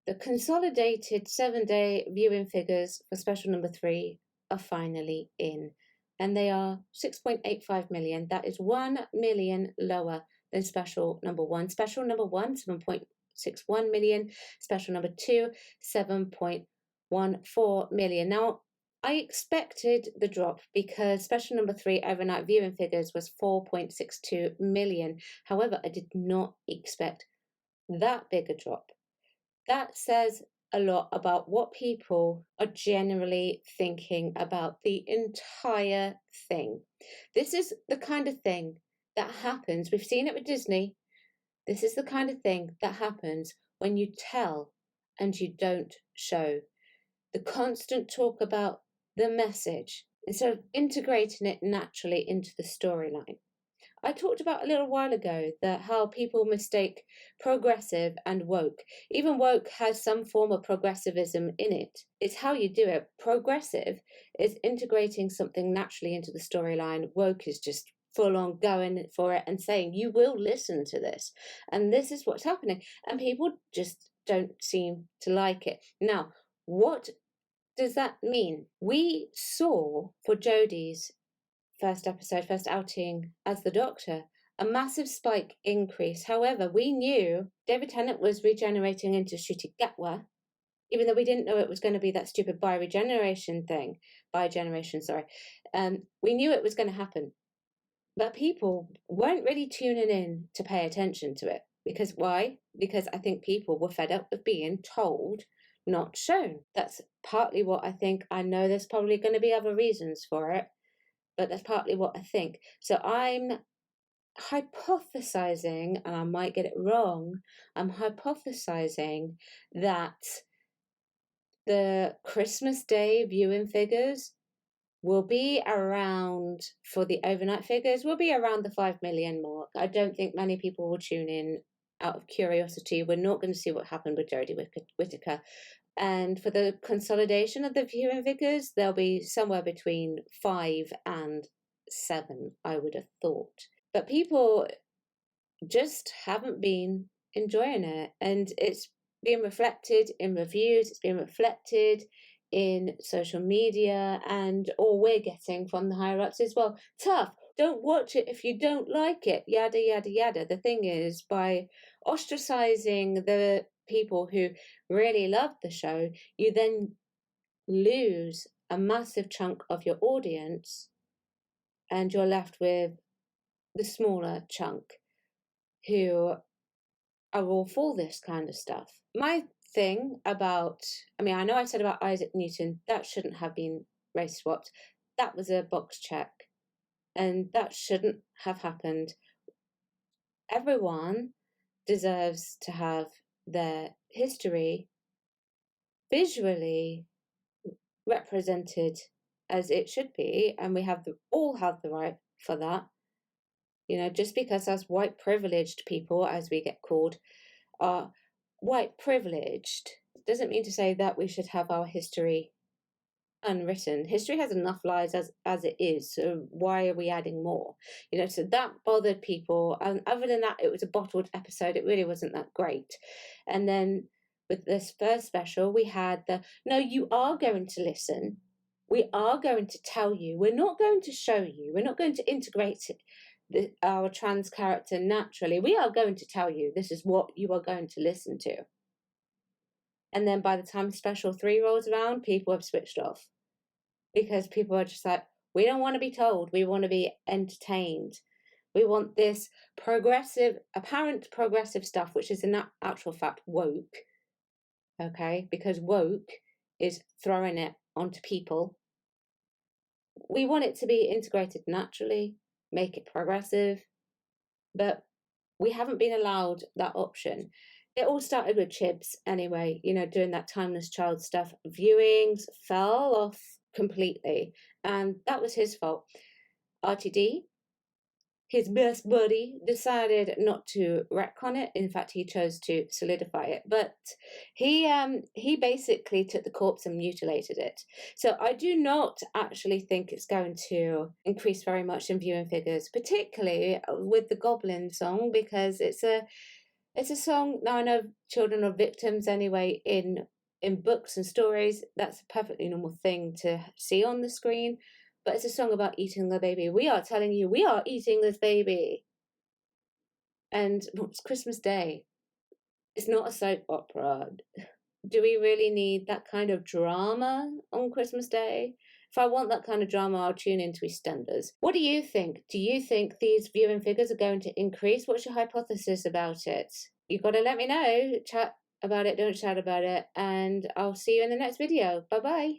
The consolidated 7-day viewing figures for special number 3 are finally in, and they are 6.85 million. That is 1 million lower than special number 1. Special number 1, 7.61 million. Special number 2, 7.14 million. Now, I expected the drop because special number 3 overnight viewing figures was 4.62 million. However, I did not expect that big a drop. That says a lot about what people are generally thinking about the entire thing. This is the kind of thing that happens. We've seen it with Disney. This is the kind of thing that happens when you tell and you don't show. The constant talk about the message instead of integrating it naturally into the storyline. I talked about a little while ago that how people mistake progressive and woke. Even woke has some form of progressivism in it. It's how you do it. Progressive is integrating something naturally into the storyline. Woke is just full on going for it and saying, you will listen to this. And this is what's happening. And people just don't seem to like it. Now, what does that mean? We saw for Jodie's first outing as the Doctor, a massive spike increase. However, we knew David Tennant was regenerating into Ncuti Gatwa, even though we didn't know it was going to be that stupid bi-generation thing. We knew it was going to happen. But people weren't really tuning in to pay attention to it. Because why? Because I think people were fed up with being told, not shown. That's partly what I think. I know there's probably going to be other reasons for it, but that's partly what I think. So I'm hypothesizing, and I might get it wrong, I'm hypothesizing that the Christmas Day viewing figures will be around, for the overnight figures, will be around the 5 million mark. I don't think many people will tune in out of curiosity. We're not going to see what happened with Jodie Whittaker. And for the consolidation of the viewing figures, they'll be somewhere between 5 and 7, I would have thought. But people just haven't been enjoying it. And it's being reflected in reviews, it's being reflected in social media, and all we're getting from the higher ups as well. Tough. Don't watch it if you don't like it. Yada, yada, yada. The thing is, by ostracizing the people who really love the show, you then lose a massive chunk of your audience and you're left with the smaller chunk who are all for this kind of stuff. My thing about, I know I said about Isaac Newton, that shouldn't have been race swapped. That was a box check and that shouldn't have happened. Everyone deserves to have their history visually represented as it should be, and we all have the right for that. Just because us white privileged people, as we get called, are white privileged, doesn't mean to say that we should have our history unwritten. History has enough lies as it is, so why are we adding more? So that bothered people, and other than that, it was a bottled episode. It really wasn't that great. And then with this first special, we had no, you are going to listen, we are going to tell you, we're not going to show you, we're not going to integrate our trans character naturally, we are going to tell you this is what you are going to listen to. And then by the time special 3 rolls around, people have switched off because people are just like, we don't want to be told, we want to be entertained. We want this apparent progressive stuff, which is in actual fact woke. Okay, because woke is throwing it onto people. We want it to be integrated naturally, make it progressive, but we haven't been allowed that option. It all started with Chibs anyway, doing that Timeless Child stuff. Viewings fell off completely, and that was his fault. RTD, his best buddy, decided not to retcon it. In fact, he chose to solidify it. But he basically took the corpse and mutilated it. So I do not actually think it's going to increase very much in viewing figures, particularly with the Goblin song, because it's a It's a song. Now I know children are victims anyway in books and stories. That's a perfectly normal thing to see on the screen. But it's a song about eating the baby. We are telling you we are eating this baby. And it's Christmas Day. It's not a soap opera. Do we really need that kind of drama on Christmas Day? If I want that kind of drama, I'll tune into EastEnders. What do you think? Do you think these viewing figures are going to increase? What's your hypothesis about it? You've got to let me know. Chat about it, don't chat about it. And I'll see you in the next video. Bye bye.